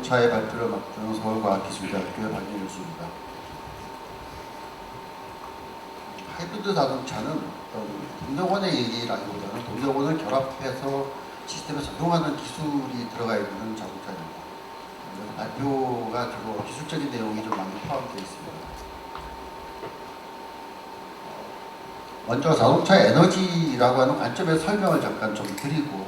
자동차의 발표를 맡은 서울과학기술대학교의 박민수입니다. 하이브리드 자동차는 어떤 동력원의 얘기라기보다는 동력원을 결합해서 시스템에 적용하는 기술이 들어가 있는 자동차입니다. 발표가 주로 기술적인 내용이 좀 많이 포함되어 있습니다. 먼저 자동차 에너지라고 하는 관점의 설명을 잠깐 좀 드리고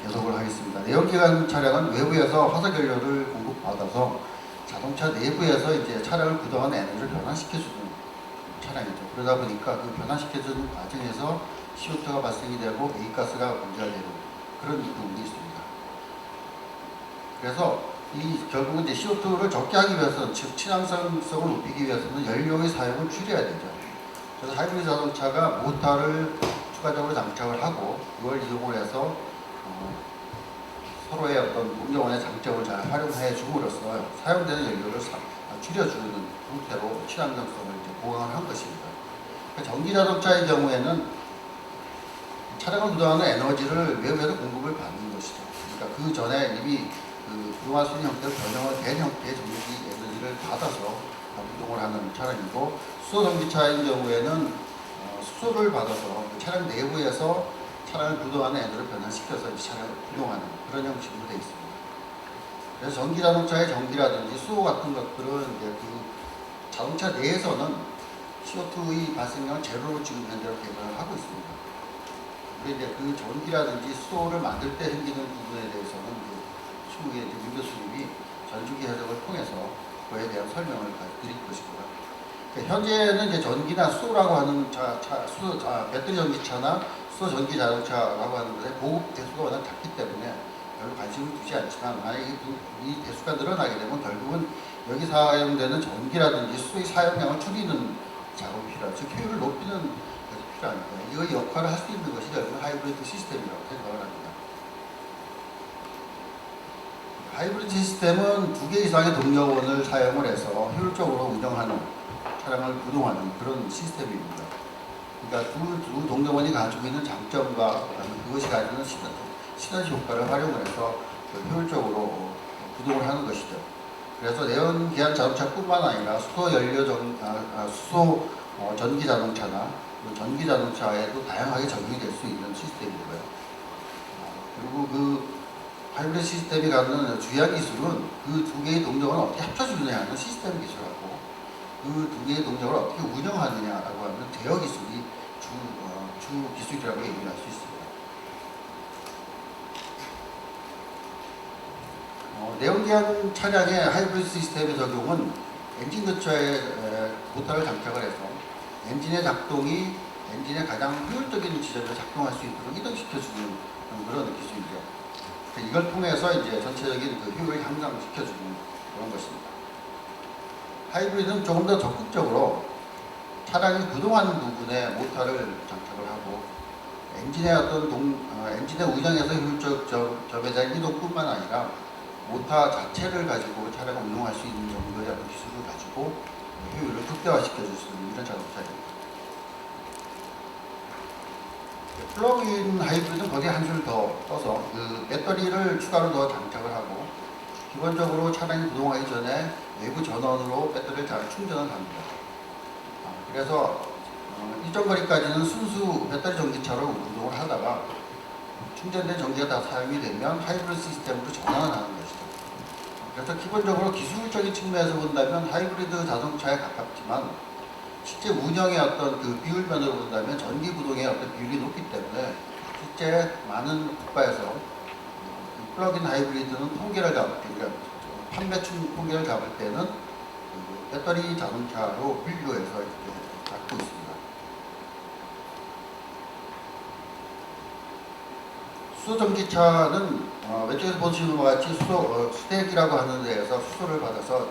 계속을 하겠습니다. 내연기관 차량은 외부에서 화석연료를 공급받아서 자동차 내부에서 이제 차량을 구동하는 에너지를 변환시켜주는 차량이죠. 그러다 보니까 그 변환시켜주는 과정에서 CO2가 발생이 되고 배기가스가 분자가 되는 그런 부분이 있습니다. 그래서 결국은 이제 CO2를 적게 하기 위해서, 즉 친환경성을 높이기 위해서는 연료의 사용을 줄여야 되죠. 그래서 하이브리드 자동차가 모터를 추가적으로 장착을 하고 이걸 이용을 해서 서로의 어떤 동력원의 장점을 잘 활용해 줌으로써 사용되는 연료를 줄여주는 형태로 친환경성을 이제 보강을 한 것입니다. 그러니까 전기 자동차의 경우에는 차량을 구동하는 에너지를 외부에서 공급을 받는 것이죠. 그러니까 그 전에 이미 그동안 수행 형태로 변형을 된 형태의 전기 에너지를 받아서 구동을 하는 차량이고, 수소 전기차인 경우에는 수소를 받아서 차량 내부에서 차량을 구동하는 에너지를 변환시켜서 차량을 구동하는 그런 형식으로 되어 있습니다. 그래서 전기 자동차의 전기라든지 수소 같은 것들은 이제 그 자동차 내에서는 CO2의 발생량을 제로로 지금 현재로 개발을 하고 있습니다. 근데 이제 그 전기라든지 수소를 만들 때 생기는 부분에 대해서는 추후에 문 교수님이 전주기 해석을 통해서 그에 대한 설명을 드릴 것이고요. 현재는 이제 전기나 수소라고 하는 배터리 전기차나 수소 전기 자동차라고 하는 것에 보급 대수가 워낙 작기 때문에 별로 관심을 두지 않지만, 만약에 이 대수가 늘어나게 되면 결국은 여기 사용되는 전기라든지 수소의 사용량을 줄이는 작업이 필요하죠. 즉 효율을 높이는 것이 필요합니다. 이 역할을 할 수 있는 것이 결국은 하이브리드 시스템이라고 생각을 합니다. 하이브리드 시스템은 2개 이상의 동력원을 사용을 해서 효율적으로 운영하는, 차량을 구동하는 그런 시스템입니다. 그러니까 두 동력원이 가지고 있는 장점과 그것이 가지는 시너지 효과를 활용을 해서 효율적으로 구동을 하는 것이죠. 그래서 내연기관 자동차뿐만 아니라 수소 전기 자동차나 전기 자동차에도 다양하게 적용이 될 수 있는 시스템이고요. 그리고 그 하이브리드 시스템이 갖는 주요한 기술은 그 2개의 동력을 어떻게 합쳐주느냐 하는 시스템 기술하고, 그 2개의 동력을 어떻게 운영하느냐라고 하는 제어 기술이 주 기술이라고 얘기할 수 있습니다. 내연기관 차량의 하이브리드 시스템의 적용은 엔진 근처에 모터를 장착을 해서 엔진의 작동이 엔진의 가장 효율적인 지점에 작동할 수 있도록 이동시켜주는 그런 기술이죠. 이걸 통해서 이제 전체적인 그 효율을 향상시켜주는 그런 것입니다. 하이브리드는 조금 더 적극적으로 차량이 구동하는 부분에 모터를 장착을 하고 엔진의 엔진의 운영에서 효율적 점에 대한 이동뿐만 아니라 모터 자체를 가지고 차량을 운용할 수 있는 정도의 어떤 기술을 가지고 효율을 극대화시켜줄 수 있는 이런 자동차입니다. 플러그인 하이브리드는 거기에 한 줄 더 떠서 그 배터리를 추가로 더 장착을 하고, 기본적으로 차량이 구동하기 전에 외부 전원으로 배터리를 잘 충전을 합니다. 그래서 일정 거리까지는 순수 배터리 전기차로 구동을 하다가 충전된 전기가 다 사용이 되면 하이브리드 시스템으로 전환을 하는 것이죠. 그래서 기본적으로 기술적인 측면에서 본다면 하이브리드 자동차에 가깝지만, 실제 운영의 어떤 그 비율면으로 본다면 전기 구동의 어떤 비율이 높기 때문에 실제 많은 국가에서 플러그인 하이브리드는 통계를 잡을 때, 그러니까 판매충 통계를 잡을 때는 배터리 자동차로 분류해서 갖고 있습니다. 수소 전기차는 왼쪽에서 보시는 것 같이 수대기라고 하는 데에서 수소를 받아서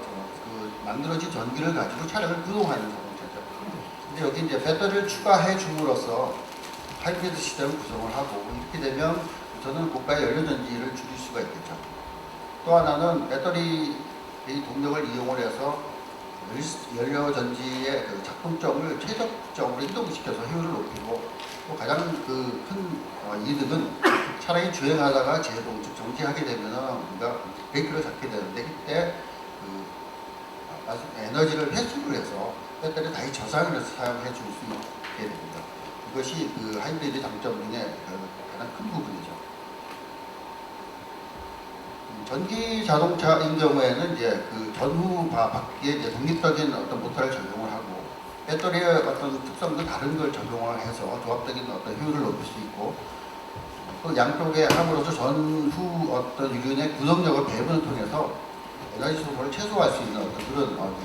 만들어진 전기를 가지고 차량을 구동하는 자동차죠. 근데 여기 이제 배터리를 추가해 줌으로써 하이브리드 시스템을 구성을 하고, 이렇게 되면 저는 고가의 연료 전지를 줄일 수가 있겠죠. 또 하나는 배터리의 동력을 이용을 해서 연료 전지의 그 작동점을 최적적으로 이동시켜서 효율을 높이고, 또 가장 큰 이득은 차량이 주행하다가 제동, 즉 정지하게 되면은 우리가 브레이크를 잡게 되는데 이때 에너지를 회수를 해서 배터리 다시 저장을 해서 사용해 줄 수 있게 됩니다. 이것이 하이브리드 장점 중에 가장 큰 부분이죠. 전기 자동차인 경우에는 이제 전후 바퀴에 이제 독립적인 어떤 모터를 적용을 하고 배터리의 어떤 특성도 다른 걸 적용을 해서 조합적인 어떤 효율을 높일 수 있고 또 양쪽에 함으로써 전후 어떤 유륜의 구동력을 배분을 통해서 에너지 소모를 최소화할 수 있는 어떤 그런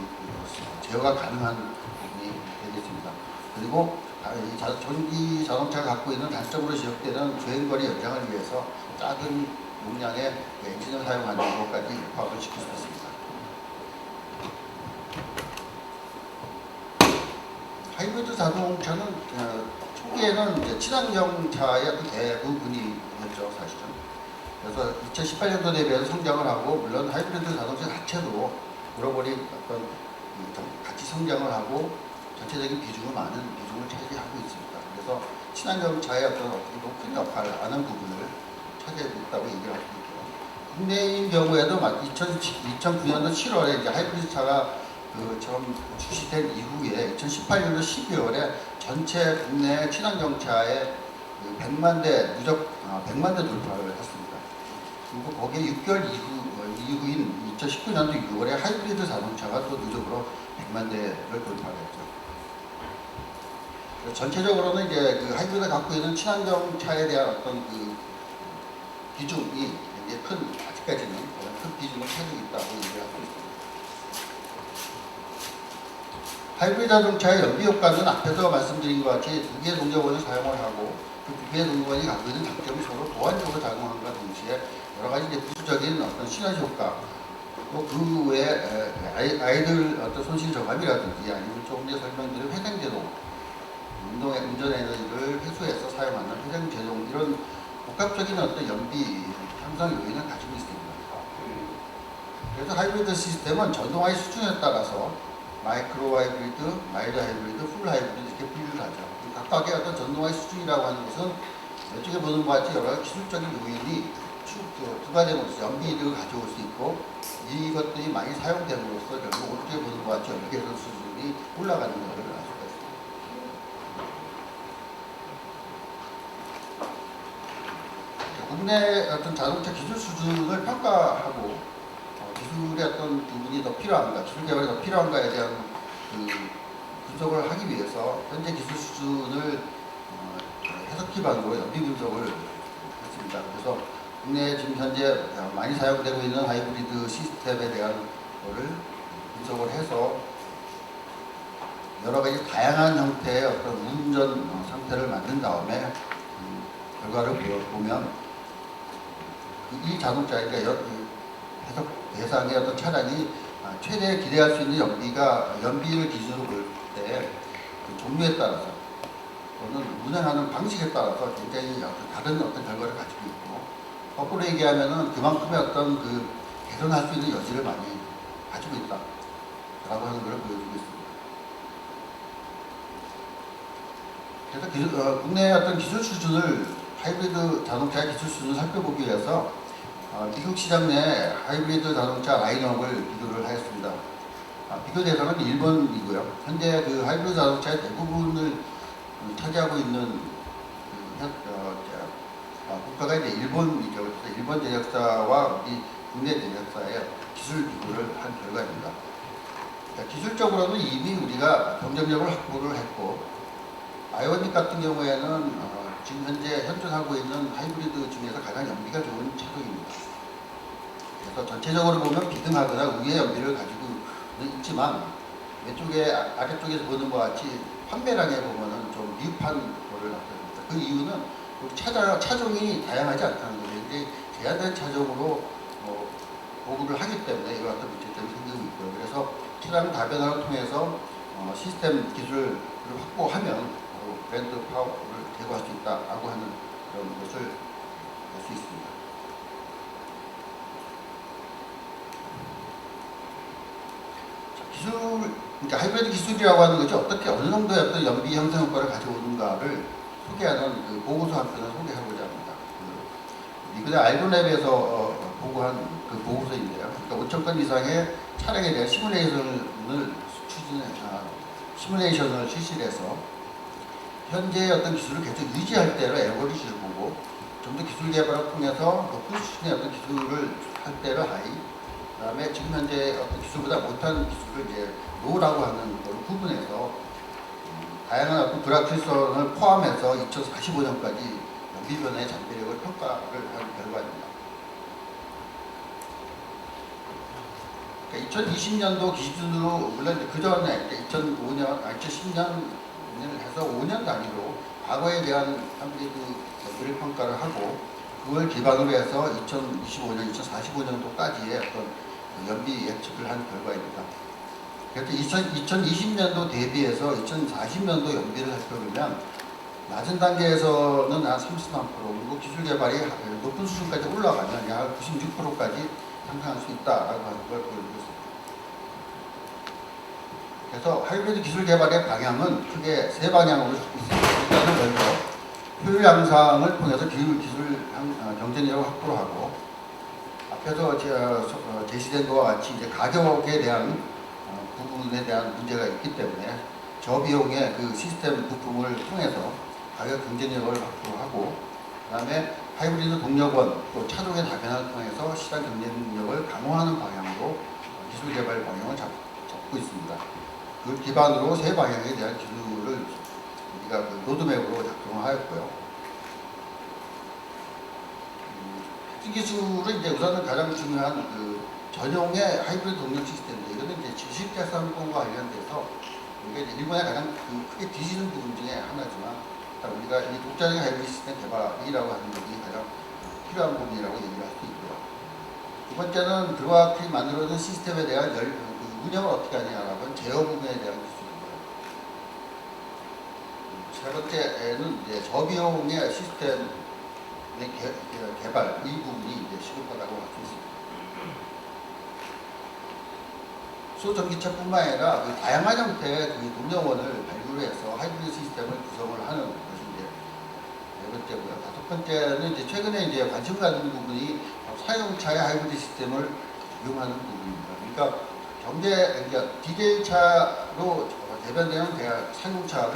제어가 가능한 부분이 되겠습니다. 그리고 이 전기 자동차가 갖고 있는 단점으로 지적되는 주행거리 연장을 위해서 작은 용량의 엔진을 사용하는 것까지 파악을 시킬 수 있습니다. 하이브리드 자동차는 초기에는 이제 친환경차의 어떤 대부분이었죠, 사실은. 그래서 2018년도 대비해서 성장을 하고, 물론 하이브리드 자동차 자체도 잃어버린 어떤 같이 성장을 하고 전체적인 비중은 많은 비중을 차지하고 있습니다. 그래서 친환경차의 어떤 큰 역할을 하는 부분을 차지하고 있다고 얘기를 할 수 있고요. 국내인 경우에도 2009년도 7월에 이제 하이브리드 차가 처음 출시된 이후에 2018년도 12월에 전체 국내 친환경차의 100만 대 누적 100만 대 돌파를 했습니다. 그리고 거기에 6개월 이후인 2019년도 6월에 하이브리드 자동차가 또 누적으로 100만 대를 돌파했죠. 전체적으로는 이제 하이브리드가 갖고 있는 친환경차에 대한 어떤 비중이 굉장히 아직까지는 큰 비중을 차지하고 있다고 얘기할 수 있습니다. 하이브리드 자동차의 연비 효과는 앞에서 말씀드린 것 같이 두 개의 동력원을 사용을 하고 그 두 개의 동력원이 갖고 있는 장점이 서로 보완적으로 작용함과 동시에 여러 가지 부수적인 어떤 시너지 효과 또 그 외에 아이들 어떤 손실 저감이라든지 아니면 조금 전에 설명드린 회생제동 운전 에너지를 회수해서 사용하는 회생제동 이런 복합적인 어떤 연비 향상 요인을 가지고 있습니다. 그래서 하이브리드 시스템은 전동화의 수준에 따라서 마이크로 하이브리드, 마일드 하이브리드, 풀 하이브리드 이렇게 분류를 하죠. 각각의 어떤 전동화의 수준이라고 하는 것은 이쪽에 보는 것 같이 여러 가지 기술적인 요인이 부과됨으로써 연비를 가져올 수 있고 이것들이 많이 사용됨으로써 결국 오른쪽에 보는 것 같이 연비의 수준이 올라가는 것을 알 수가 있습니다. 국내 어떤 자동차 기술 수준을 평가하고 기술의 어떤 부분이 더 필요한가, 기술 개발이 더 필요한가에 대한 분석을 하기 위해서 현재 기술 수준을 해석 기반으로 연비 분석을 했습니다. 그래서 국내에 지금 현재 많이 사용되고 있는 하이브리드 시스템에 대한 거를 분석을 해서 여러 가지 다양한 형태의 어떤 운전 상태를 만든 다음에 결과를 보면 이 자동차, 그러니까 해석 대상의 어떤 차량이 최대 기대할 수 있는 연비를 기준으로 볼 때 종류에 따라서 또는 운행하는 방식에 따라서 굉장히 다른 어떤 결과를 가지고 있고 거꾸로 얘기하면은 그만큼의 어떤 개선할 수 있는 여지를 많이 가지고 있다라고 하는 것을 보여주고 있습니다. 그래서 국내 어떤 기술 수준을 하이브리드 자동차의 기술 수준을 살펴보기 위해서 미국 시장 내 하이브리드 자동차 라인업을 비교를 하였습니다. 비교 대상은 일본이고요. 현재 하이브리드 자동차의 대부분을 차지하고 있는 국가가 이제 일본이죠. 그래서 일본 제작사와 우리 국내 제작사의 기술 비교를 한 결과입니다. 기술적으로는 이미 우리가 경쟁력을 확보를 했고 아이오닉 같은 경우에는 지금 현재 현존하고 있는 하이브리드 중에서 가장 연비가 좋은 차종입니다. 그래서 전체적으로 보면 비등하거나 우위의 연비를 가지고 있지만 왼쪽에 아래쪽에서 보는 것 같이 판매량에 보면은 좀 미흡한 거를 나타냅니다. 그 이유는 차종이 다양하지 않다는 거죠. 이제 제한된 차종으로 보급을 하기 때문에 이와 같은 문제점이 생기고 있고요. 그래서 차량 다변화를 통해서 시스템 기술을 확보하면 브랜드 파워를 제고할 수 있다라고 하는 그런 것을 알 수 있습니다. 그러니까 하이브리드 기술이라고 하는 것이 어떻게 어느 정도의 어떤 연비 형성 효과를 가져오는가를 소개하는 보고서 한 편을 소개하고자 합니다. 미국의 알고랩에서 보고한 그 보고서인데요. 그러니까 5천 건 이상의 차량에 대한 시뮬레이션을 실시를 해서 현재의 어떤 기술을 계속 유지할 때를 에버리지를 보고 좀 더 기술 개발을 통해서 높은 수준의 어떤 기술을 할 때를 하이, 그다음에 지금 현재 어떤 기술보다 못한 기술을 이제 로우라고 하는 걸 구분해서 다양한 어떤 불확실성을 포함해서 2045년까지 연비 변화의 잠재력을 평가를 한 결과입니다. 그러니까 2020년도 기준으로 물론 그 전에 2010년을 해서 5년 단위로 과거에 대한 업그레이드 연비를 평가를 하고 그걸 기반으로 해서 2025년, 2045년도까지의 어떤 연비 예측을 한 결과입니다. 그래서 2020년도 대비해서 2040년도 연비를 살펴보면 낮은 단계에서는 한 33%, 그리고 기술 개발이 높은 수준까지 올라가면 약 96%까지 상승할 수 있다라고 하는 걸 보여주고 있습니다. 그래서 하이브리드 기술 개발의 방향은 크게 세 방향으로 잡고 있습니다. 일단은 먼저 효율 향상을 통해서 기술 경쟁력을 확보를 하고, 앞에서 제시된 것과 같이 이제 가격에 대한 부분에 대한 문제가 있기 때문에 저비용의 그 시스템 부품을 통해서 가격 경쟁력을 확보하고, 그다음에 하이브리드 동력원 또 차종의 다변화를 통해서 시장 경쟁력을 강화하는 방향으로 기술 개발 방향을 잡고 있습니다. 그 기반으로 세 방향에 대한 기술을 우리가 그 로드맵으로 작성을 하였고요. 핵심 기술은 이제 우선은 가장 중요한 그 전용의 하이브리드 동력 시스템인데, 이거는 이제 지식 자산권과 관련돼서 이게 일본의 가장 크게 뒤지는 부분 중에 하나지만, 우리가 이 독자적인 하이브리드 시스템 개발이라고 하는 것이 가장 필요한 부분이라고 얘기를 할 수 있고요. 두 번째는 그와 같이 만들어진 시스템에 대한 운영을 어떻게 하냐라고 하는 제어 부분에 대한 기술이고요. 세 번째는 이제 저비용의 시스템의 개발, 이 부분이 이제 시급하다고 할 수 있습니다. 소전기차뿐만 아니라 그 다양한 형태의 그 동력원을 발굴해서 하이브리드 시스템을 구성을 하는 것이 이제 네 번째고요. 다섯 번째는 이제 최근에 이제 관심 가는 부분이 사용차의 하이브리드 시스템을 이용하는 부분입니다. 그러니까 그러니까 디젤 차로 대변되는 사용차를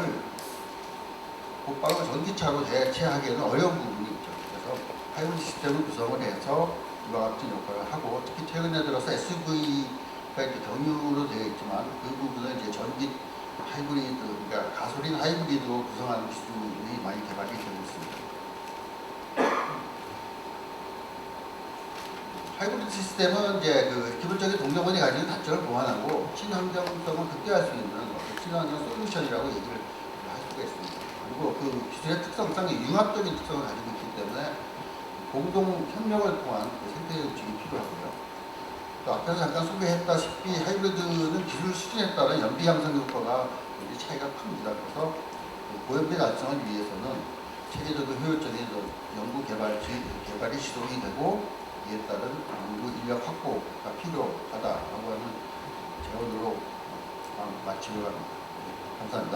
곧바로 전기차로 대체하기에는 어려운 부분이 있죠. 그래서 하이브리드 시스템을 구성을 해서 이와 같은 역할을 하고, 특히 최근에 들어서 SUV가 이렇게 경유로 되어 있지만 그 부분은 이제 전기 하이브리드, 그러니까 가솔린 하이브리드로 구성하는 기술이 많이 개발이 되고 있습니다. 하이브리드 시스템은 이제 그 기본적인 동력원이 가지는 단점을 보완하고 친환경성을 극대화할 수 있는 친환경 솔루션이라고 얘기를 할 수가 있습니다. 그리고 그 기술의 특성상 융합적인 특성을 가지고 있기 때문에 공동 협력을 통한 그 생태 움직임이 필요하고요. 또 앞에서 잠깐 소개했다시피 하이브리드는 기술 수준에 따라 연비 향상 효과가 굉장히 차이가 큽니다. 그래서 고연비 달성을 위해서는 체계적인 효율적인 연구 개발이 시도이 되고, 이에 따른 연구 인력 확보가 필요하다라고 하는 제언으로 마치려 합니다. 감사합니다.